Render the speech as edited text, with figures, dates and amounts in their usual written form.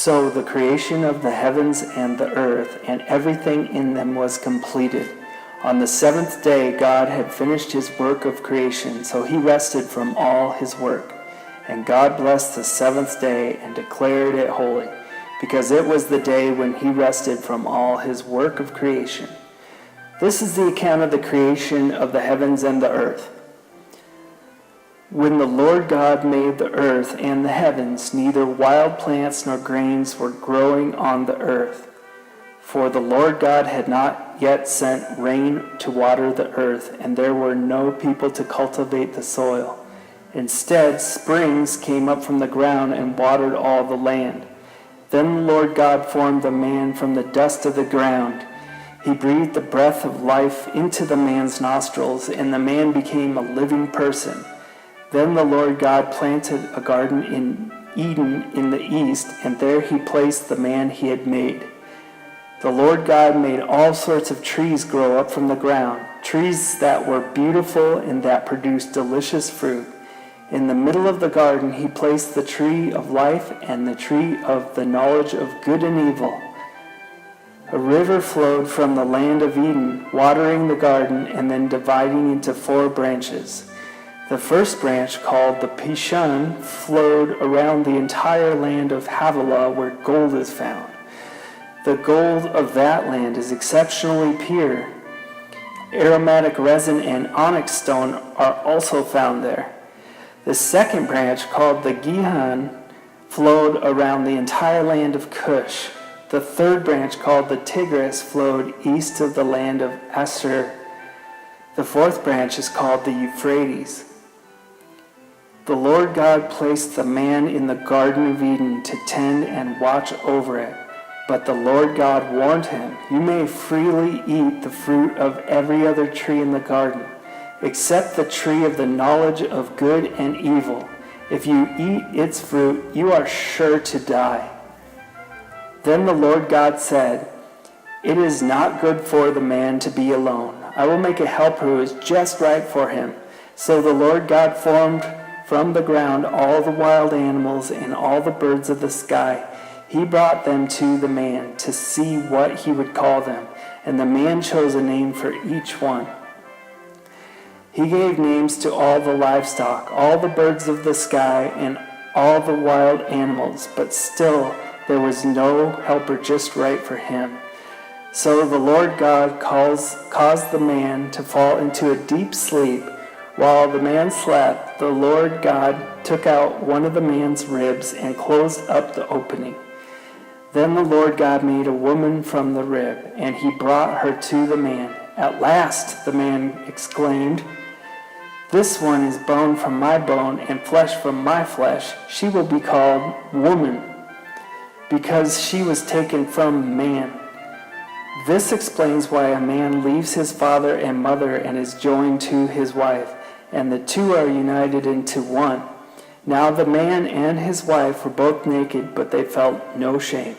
So the creation of the heavens and the earth and everything in them was completed. On the seventh day God had finished his work of creation, so he rested from all his work. And God blessed the seventh day and declared it holy, because it was the day when he rested from all his work of creation. This is the account of the creation of the heavens and the earth. When the Lord God made the earth and the heavens, neither wild plants nor grains were growing on the earth, for the Lord God had not yet sent rain to water the earth, and there were no people to cultivate the soil. Instead, springs came up from the ground and watered all the land. Then the Lord God formed the man from the dust of the ground. He breathed the breath of life into the man's nostrils, and the man became a living person. Then the Lord God planted a garden in Eden in the east, and there he placed the man he had made. The Lord God made all sorts of trees grow up from the ground, trees that were beautiful and that produced delicious fruit. In the middle of the garden he placed the tree of life and the tree of the knowledge of good and evil. A river flowed from the land of Eden, watering the garden and then dividing into 4 branches. The first branch, called the Pishon, flowed around the entire land of Havilah, where gold is found. The gold of that land is exceptionally pure. Aromatic resin and onyx stone are also found there. The second branch, called the Gihon, flowed around the entire land of Cush. The third branch, called the Tigris, flowed east of the land of Assur. The fourth branch is called the Euphrates. The Lord God placed the man in the Garden of Eden to tend and watch over it. But the Lord God warned him, "You may freely eat the fruit of every other tree in the garden, except the tree of the knowledge of good and evil. If you eat its fruit, you are sure to die." Then the Lord God said, "It is not good for the man to be alone. I will make a helper who is just right for him." So the Lord God formed from the ground all the wild animals and all the birds of the sky. He brought them to the man to see what he would call them, and the man chose a name for each one. He gave names to all the livestock, all the birds of the sky, and all the wild animals, but still there was no helper just right for him. So the Lord God caused the man to fall into a deep sleep. While the man slept, the Lord God took out one of the man's ribs and closed up the opening. Then the Lord God made a woman from the rib, and he brought her to the man. "At last," the man exclaimed, "this one is bone from my bone and flesh from my flesh. She will be called woman, because she was taken from man." This explains why a man leaves his father and mother and is joined to his wife, and the two are united into one. Now the man and his wife were both naked, but they felt no shame.